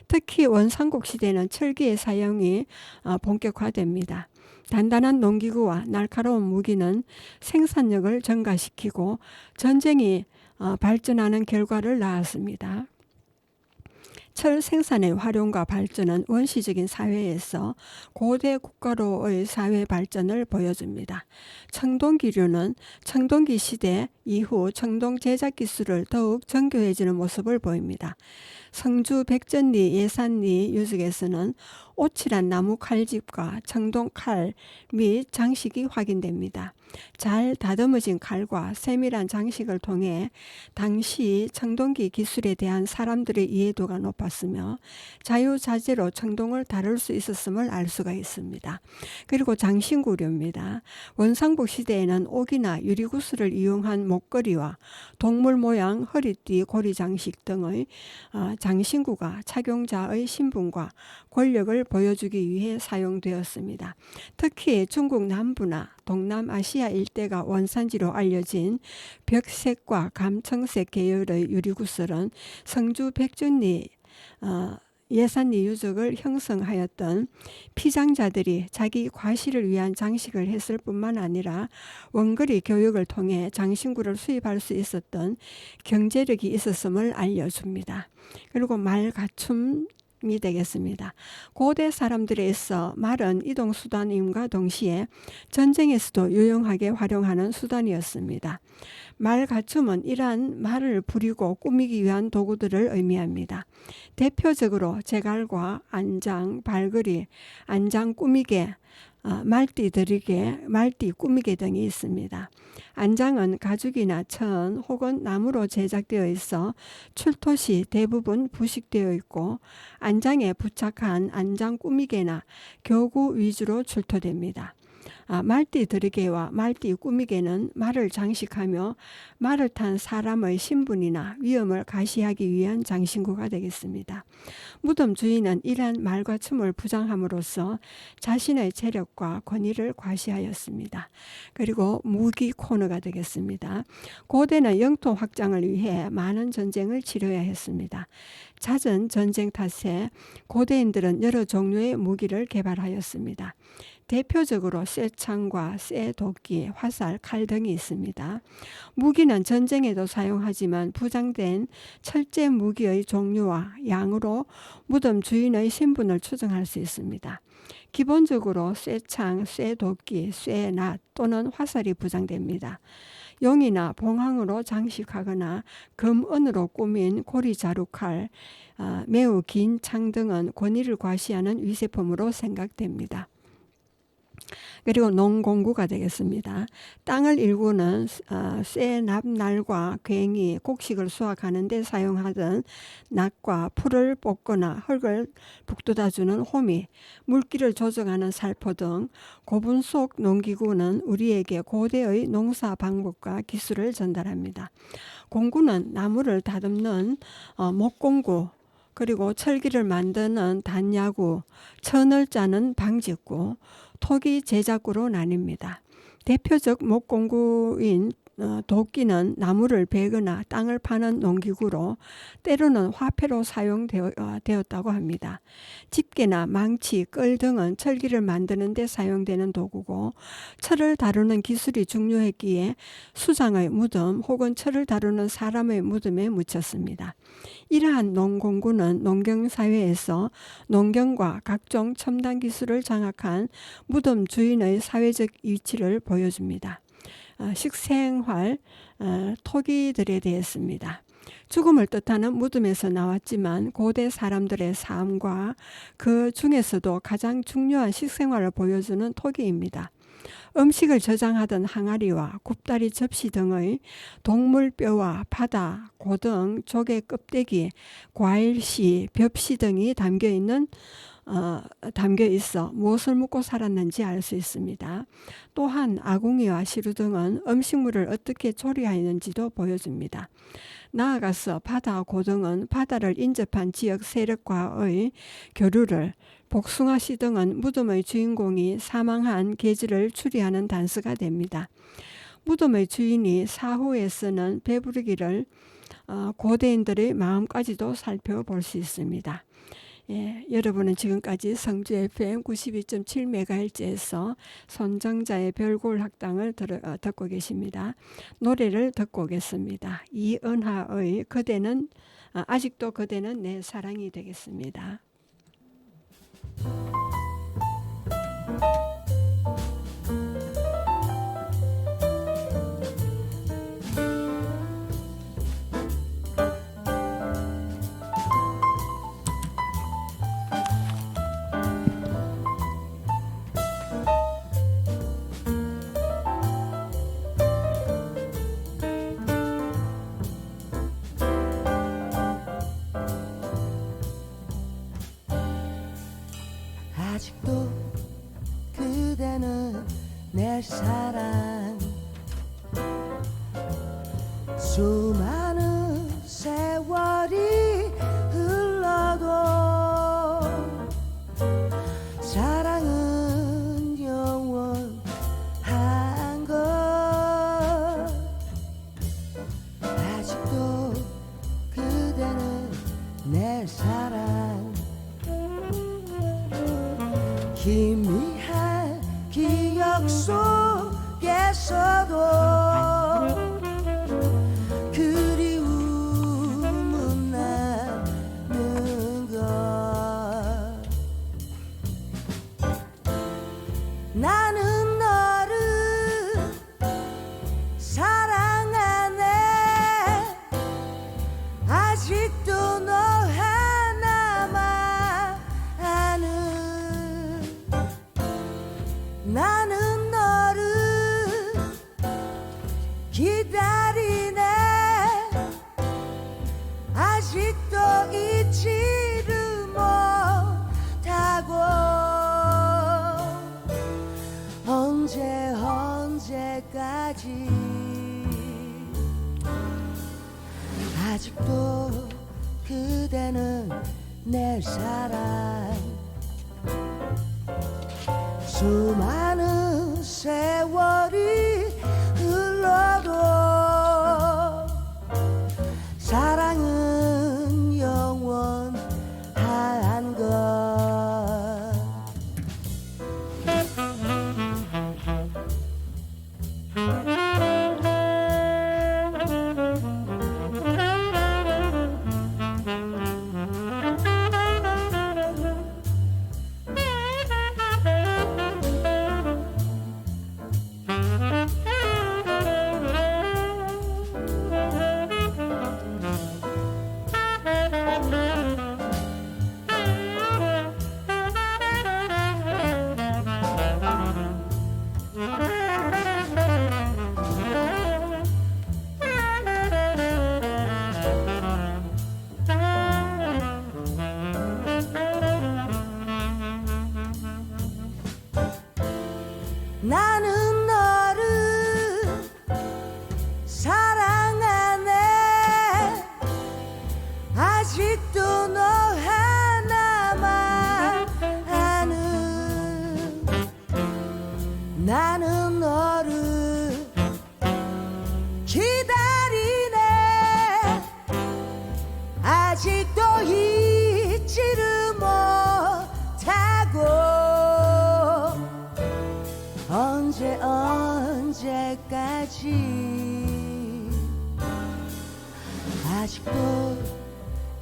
특히 원삼국 시대는 철기의 사용이 본격화됩니다. 단단한 농기구와 날카로운 무기는 생산력을 증가시키고 전쟁이 발전하는 결과를 낳았습니다. 철 생산의 활용과 발전은 원시적인 사회에서 고대 국가로의 사회 발전을 보여줍니다. 청동기류는 청동기 시대 이후 청동 제작 기술을 더욱 정교해지는 모습을 보입니다. 성주 백전리 예산리 유적에서는 오칠한 나무 칼집과 청동 칼 및 장식이 확인됩니다. 잘 다듬어진 칼과 세밀한 장식을 통해 당시 청동기 기술에 대한 사람들의 이해도가 높았으며 자유자재로 청동을 다룰 수 있었음을 알 수가 있습니다. 그리고 장신구류입니다. 원상복 시대에는 옥이나 유리구슬을 이용한 목걸이와 동물 모양 허리띠, 고리 장식 등의 장신구가 착용자의 신분과 권력을 보여주기 위해 사용되었습니다. 특히 중국 남부나 동남아시아 일대가 원산지로 알려진 벽색과 감청색 계열의 유리구슬은 성주 백준리 예산리 유적을 형성하였던 피장자들이 자기 과시를 위한 장식을 했을 뿐만 아니라 원거리 교육을 통해 장신구를 수입할 수 있었던 경제력이 있었음을 알려줍니다. 그리고 말가춤 이 되겠습니다. 고대 사람들에 있어 말은 이동수단임과 동시에 전쟁에서도 유용하게 활용하는 수단이었습니다. 말가춤은 이러한 말을 부리고 꾸미기 위한 도구들을 의미합니다. 대표적으로 제갈과 안장, 발걸이, 안장 꾸미개, 말띠 들이개, 말띠 꾸미개 등이 있습니다. 안장은 가죽이나 천 혹은 나무로 제작되어 있어 출토 시 대부분 부식되어 있고 안장에 부착한 안장 꾸미개나 교구 위주로 출토됩니다. 말띠 들이개와 말띠 꾸미개는 말을 장식하며 말을 탄 사람의 신분이나 위엄을 가시하기 위한 장신구가 되겠습니다. 무덤 주인은 이러한 말과 춤을 부장함으로써 자신의 재력과 권위를 과시하였습니다. 그리고 무기 코너가 되겠습니다. 고대는 영토 확장을 위해 많은 전쟁을 치러야 했습니다. 잦은 전쟁 탓에 고대인들은 여러 종류의 무기를 개발하였습니다. 대표적으로 쇠창과 쇠도끼, 화살, 칼 등이 있습니다. 무기는 전쟁에도 사용하지만 부장된 철제 무기의 종류와 양으로 무덤 주인의 신분을 추정할 수 있습니다. 기본적으로 쇠창, 쇠도끼, 쇠낫 또는 화살이 부장됩니다. 용이나 봉황으로 장식하거나 금은으로 꾸민 고리자루칼, 매우 긴 창 등은 권위를 과시하는 위세품으로 생각됩니다. 그리고 농공구가 되겠습니다. 땅을 일구는 쇠 납날과 괭이, 곡식을 수확하는 데 사용하던 낫과 풀을 뽑거나 흙을 북돋아주는 호미, 물기를 조정하는 살포 등 고분 속 농기구는 우리에게 고대의 농사 방법과 기술을 전달합니다. 공구는 나무를 다듬는 목공구, 그리고 철기를 만드는 단야구, 천을 짜는 방직구, 토기 제작구로 나뉩니다. 대표적 목공구인 도끼는 나무를 베거나 땅을 파는 농기구로 때로는 화폐로 사용되었다고 합니다. 집게나 망치, 끌 등은 철기를 만드는 데 사용되는 도구고 철을 다루는 기술이 중요했기에 수장의 무덤 혹은 철을 다루는 사람의 무덤에 묻혔습니다. 이러한 농공구는 농경사회에서 농경과 각종 첨단 기술을 장악한 무덤 주인의 사회적 위치를 보여줍니다. 식생활 토기들에 대했습니다. 죽음을 뜻하는 무덤에서 나왔지만 고대 사람들의 삶과 그 중에서도 가장 중요한 식생활을 보여주는 토기입니다. 음식을 저장하던 항아리와 굽다리 접시 등의 동물뼈와 바다, 고등, 조개 껍데기, 과일씨, 벽씨 등이 담겨 있어 무엇을 먹고 살았는지 알 수 있습니다. 또한 아궁이와 시루 등은 음식물을 어떻게 조리하였는지도 보여줍니다. 나아가서 바다, 고등은 바다를 인접한 지역 세력과의 교류를, 복숭아씨 등은 무덤의 주인공이 사망한 계절을 추리하는 단서가 됩니다. 무덤의 주인이 사후에 쓰는 배부르기를 고대인들의 마음까지도 살펴볼 수 있습니다. 여러분은 지금까지 성주 FM 92.7MHz에서 손정자의 별골 학당을 듣고 계십니다. 노래를 듣고 오겠습니다. 이은하의 아직도 그대는 내 사랑이 되겠습니다. 아직도 그대는 내 사랑 수많은 세월이 흘러도 사랑은 영원한 것 아직도 그대는 내 사랑 희미한 기억 속에서도 그리움은 남는 것 나는 너를 사랑하네 아직도 너 하나만 아는 나는 너를 기다리네 아직도 잊지를 못하고 언제까지 아직도 그대는 내 사랑 수많은 세월이 흘러도 사랑은 영원한 것 나는 너를 사랑하네 아직도 너 나는 너를 기다리네 아직도 잊지를 못하고 언제까지 아직도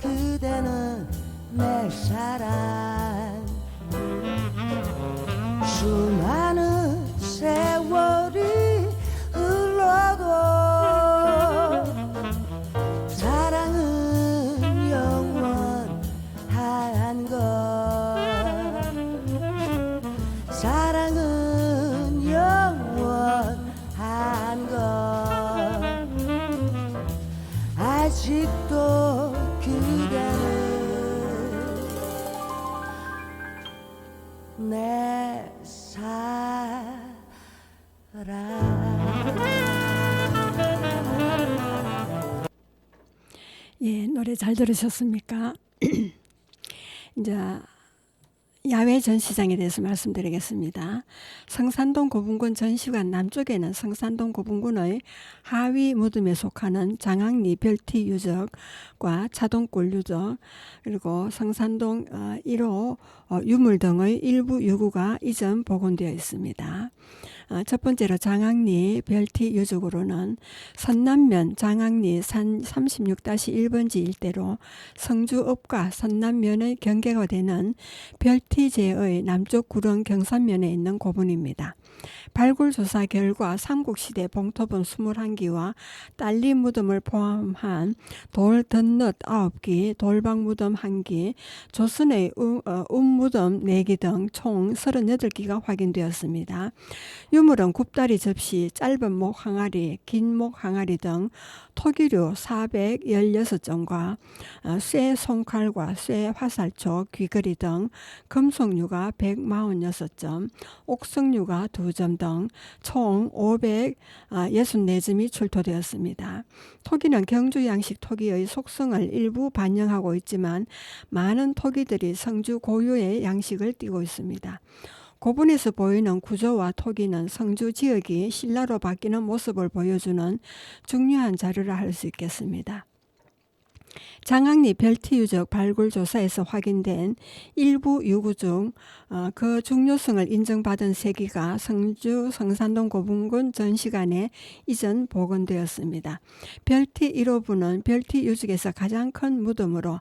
그대는 내 사랑 수많은 세월이 흘러도 사랑은 영원한 것 사랑은 영원한 것 아직도 그대는 내 사랑 예, 노래 잘 들으셨습니까? 이제 야외 전시장에 대해서 말씀드리겠습니다. 성산동 고분군 전시관 남쪽에는 성산동 고분군의 하위 무덤에 속하는 장학리 별티 유적과 차동골 유적 그리고 성산동 1호 유물 등의 일부 유구가 이전 복원되어 있습니다. 첫 번째로 장학리 별티 유적으로는 선남면 장학리 산 36-1번지 일대로 성주읍과 선남면의 경계가 되는 별티제의 남쪽 구릉 경산면에 있는 고분입니다. 발굴조사 결과 삼국시대 봉토본 21기와 딸리 무덤을 포함한 돌 덧넛 9기, 돌방 무덤 1기, 조선의 운무덤 4기 등 총 38기가 확인되었습니다. 유물은 굽다리 접시, 짧은 목 항아리, 긴 목 항아리 등 토기류 416점과 쇠 손칼과 쇠 화살촉, 귀걸이 등 금속류가 146점, 옥석류가 2점 등 총 564점이 출토되었습니다. 토기는 경주 양식 토기의 속성을 일부 반영하고 있지만 많은 토기들이 성주 고유의 양식을 띠고 있습니다. 고분에서 보이는 구조와 토기는 성주 지역이 신라로 바뀌는 모습을 보여주는 중요한 자료라 할 수 있겠습니다. 장학리 별티유적 발굴조사에서 확인된 일부 유구 중 그 중요성을 인정받은 3기가 성주 성산동 고분군 전시관에 이전 복원되었습니다. 별티 1호부는 별티 유적에서 가장 큰 무덤으로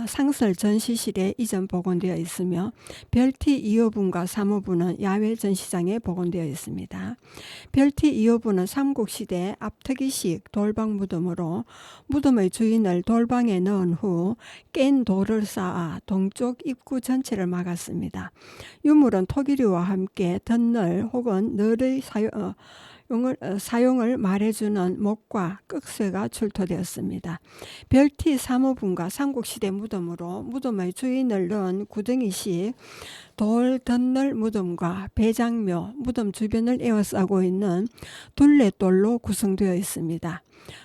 상설 전시실에 이전 복원되어 있으며 별티 2호분과 3호분은 야외 전시장에 복원되어 있습니다. 별티 2호분은 삼국시대 앞트기식 돌방 무덤으로 무덤의 주인을 돌방에 넣은 후 깬 돌을 쌓아 동쪽 입구 전체를 막았습니다. 유물은 토기류와 함께 덧널 혹은 널의 사용을 말해주는 목과 꺽쇠가 출토되었습니다. 별티 3호분과 삼국시대 무덤으로 무덤의 주인을 넣은 구덩이식 돌 덧널 무덤과 배장묘, 무덤 주변을 에워싸고 있는 둘레돌로 구성되어 있습니다.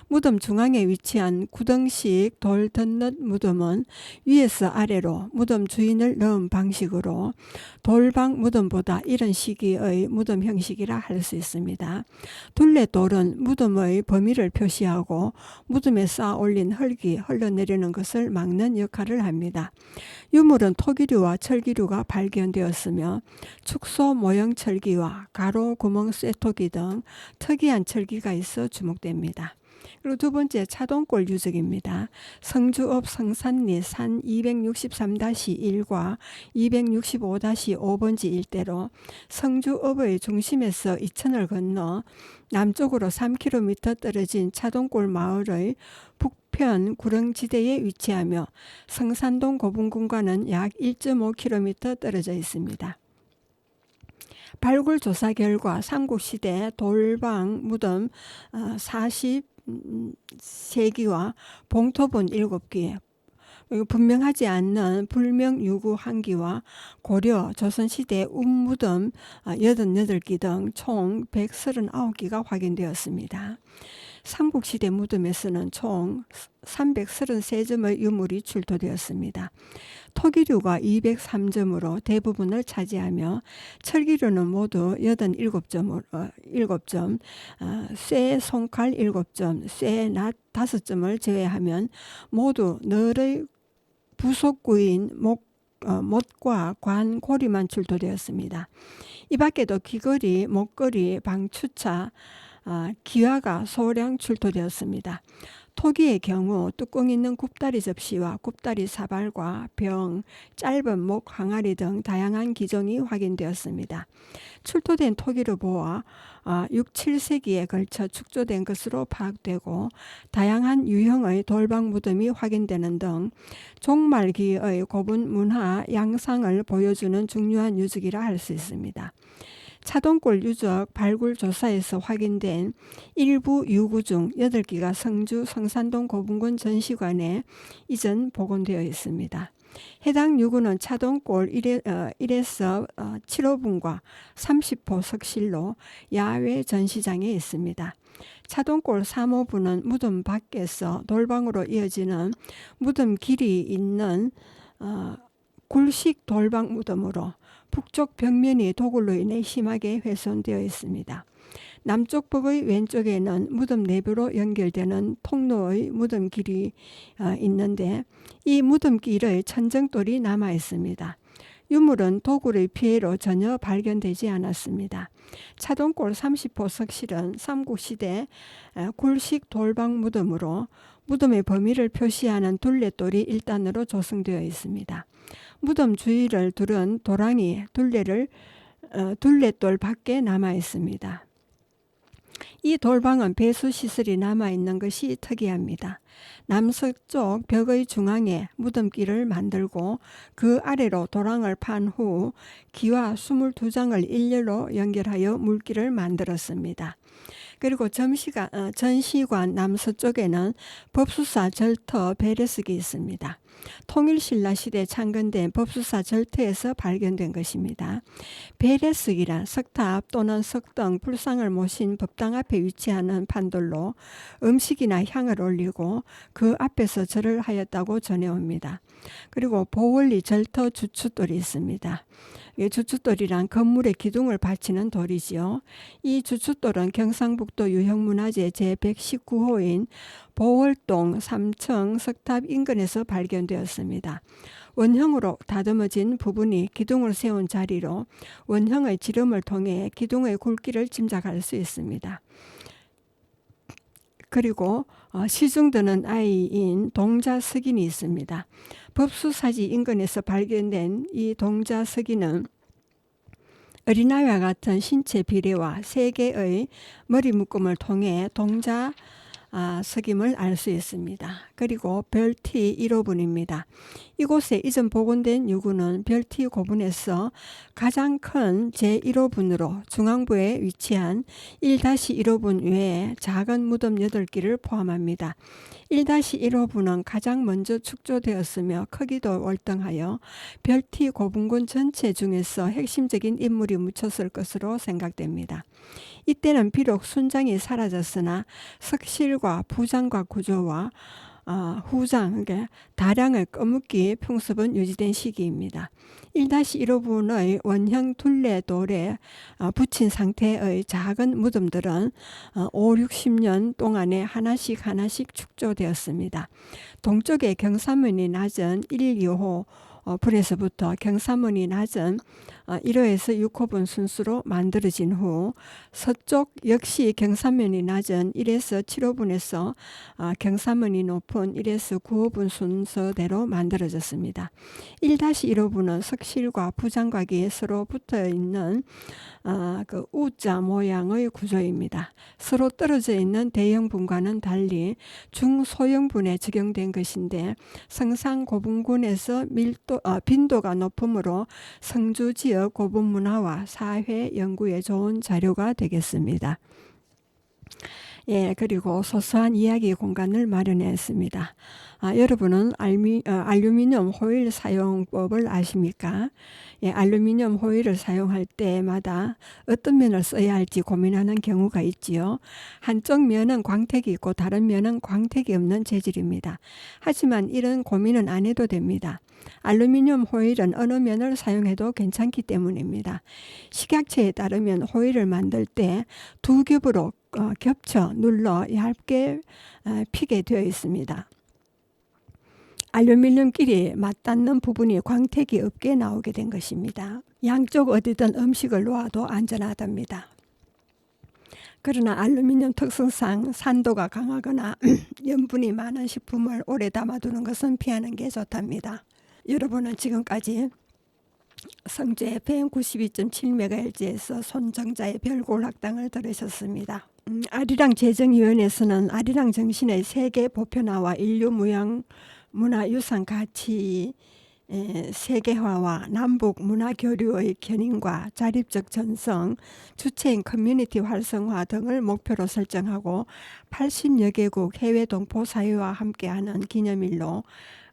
무덤 중앙에 위치한 구덩식 돌 덧넛 무덤은 위에서 아래로 무덤 주인을 넣은 방식으로 돌방 무덤보다 이른 시기의 무덤 형식이라 할 수 있습니다. 둘레돌은 무덤의 범위를 표시하고 무덤에 쌓아 올린 흙이 흘러내리는 것을 막는 역할을 합니다. 유물은 토기류와 철기류가 발견되었으며 축소 모형 철기와 가로 구멍 쇠토기 등 특이한 철기가 있어 주목됩니다. 그리고 두 번째 차동골 유적입니다. 성주읍 성산리 산 263-1과 265-5번지 일대로 성주읍의 중심에서 이천을 건너 남쪽으로 3km 떨어진 차동골 마을의 북편 구릉지대에 위치하며 성산동 고분군과는 약 1.5km 떨어져 있습니다. 발굴 조사 결과 삼국시대 돌방 무덤 43기와 봉토본 7기, 분명하지 않는 불명 유구 1기와 고려 조선시대 운무덤 88기 등 총 139기가 확인되었습니다. 삼국시대 무덤에서는 총 333점의 유물이 출토되었습니다. 토기류가 203점으로 대부분을 차지하며 철기류는 모두 7점, 쇠 손칼 7점, 쇠 낫 5점을 제외하면 모두 널의 부속구인 못과 관, 고리만 출토되었습니다. 이 밖에도 귀걸이, 목걸이, 방추차, 기와가 소량 출토되었습니다. 토기의 경우 뚜껑 있는 굽다리 접시와 굽다리 사발과 병, 짧은 목 항아리 등 다양한 기종이 확인되었습니다. 출토된 토기를 보아 6, 7세기에 걸쳐 축조된 것으로 파악되고 다양한 유형의 돌방 무덤이 확인되는 등 종말기의 고분 문화 양상을 보여주는 중요한 유적이라 할 수 있습니다. 차동골 유적 발굴 조사에서 확인된 일부 유구 중 8기가 성주 성산동 고분군 전시관에 이전 복원되어 있습니다. 해당 유구는 차동골 1에서 7호분과 30호 석실로 야외 전시장에 있습니다. 차동골 3호분은 무덤 밖에서 돌방으로 이어지는 무덤 길이 있는 굴식 돌방 무덤으로 북쪽 벽면이 도굴로 인해 심하게 훼손되어 있습니다. 남쪽 벽의 왼쪽에는 무덤 내부로 연결되는 통로의 무덤 길이 있는데 이 무덤 길의 천정돌이 남아 있습니다. 유물은 도굴의 피해로 전혀 발견되지 않았습니다. 차동골 30호 석실은 삼국시대 굴식 돌방 무덤으로 무덤의 범위를 표시하는 둘레돌이 1단으로 조성되어 있습니다. 무덤 주위를 두른 도랑이 둘레돌 밖에 남아 있습니다. 이 돌방은 배수시설이 남아있는 것이 특이합니다. 남서쪽 벽의 중앙에 무덤길을 만들고 그 아래로 도랑을 판 후 기와 22장을 일렬로 연결하여 물길을 만들었습니다. 그리고 전시관 남서쪽에는 법수사 절터 베레스기 있습니다. 통일신라 시대 창건된 법수사 절터에서 발견된 것입니다. 베레스기란 석탑 또는 석등, 불상을 모신 법당 앞에 위치하는 판돌로 음식이나 향을 올리고 그 앞에서 절을 하였다고 전해옵니다. 그리고 보월리 절터 주춧돌이 있습니다. 주춧돌이란 건물의 기둥을 받치는 돌이지요. 이 주춧돌은 경상북도 유형문화재 제119호인 보월동 3층 석탑 인근에서 발견되었습니다. 원형으로 다듬어진 부분이 기둥을 세운 자리로 원형의 지름을 통해 기둥의 굵기를 짐작할 수 있습니다. 그리고 시중드는 아이인 동자석인이 있습니다. 법수사지 인근에서 발견된 이 동자석인은 어린아이와 같은 신체 비례와 3개의 머리 묶음을 통해 동자 석임을 알 수 있습니다. 그리고 별티 1호분입니다. 이곳에 이전 복원된 유구는 별티 고분에서 가장 큰 제1호분으로 중앙부에 위치한 1-1호분 외에 작은 무덤 8기를 포함합니다. 1-1호분은 가장 먼저 축조되었으며 크기도 월등하여 별티 고분군 전체 중에서 핵심적인 인물이 묻혔을 것으로 생각됩니다. 이때는 비록 순장이 사라졌으나 석실과 부장과 구조와 후장, 그러니까 다량의 꺼묻기 풍습은 유지된 시기입니다. 1-1호분의 원형 둘레돌에 붙인 상태의 작은 무덤들은 5-60년 동안에 하나씩 축조되었습니다. 동쪽에 경사면이 낮은 1-2호 분에서부터 경사면이 낮은 1호에서 6호분 순수로 만들어진 후 서쪽 역시 경사면이 낮은 1에서 7호분에서 경사면이 높은 1에서 9호분 순서대로 만들어졌습니다. 1-1호분은 석실과 부장각이 서로 붙어있는 그 U자 모양의 구조입니다. 서로 떨어져 있는 대형분과는 달리 중소형분에 적용된 것인데 성산고분군에서 빈도가 높으므로 성주 지역 고분 문화와 사회 연구에 좋은 자료가 되겠습니다. 예, 그리고 소소한 이야기 공간을 마련했습니다. 여러분은 알루미늄 호일 사용법을 아십니까? 예, 알루미늄 호일을 사용할 때마다 어떤 면을 써야 할지 고민하는 경우가 있지요. 한쪽 면은 광택이 있고 다른 면은 광택이 없는 재질입니다. 하지만 이런 고민은 안 해도 됩니다. 알루미늄 호일은 어느 면을 사용해도 괜찮기 때문입니다. 식약처에 따르면 호일을 만들 때 두 겹으로 겹쳐 눌러 얇게 피게 되어 있습니다. 알루미늄끼리 맞닿는 부분이 광택이 없게 나오게 된 것입니다. 양쪽 어디든 음식을 놓아도 안전하답니다. 그러나 알루미늄 특성상 산도가 강하거나 염분이 많은 식품을 오래 담아두는 것은 피하는 게 좋답니다. 여러분은 지금까지 성주 FM 92.7MHz에서 손정자의 별골학당을 들으셨습니다. 아리랑 재정위원회에서는 아리랑 정신의 세계 보편화와 인류 문화유산 가치 세계화와 남북 문화 교류의 견인과 자립적 전성, 주체인 커뮤니티 활성화 등을 목표로 설정하고 80여 개국 해외 동포 사회와 함께하는 기념일로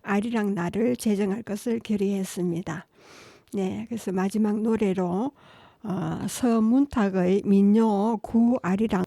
아리랑 날을 제정할 것을 결의했습니다. 네, 그래서 마지막 노래로 서문탁의 민요 구 아리랑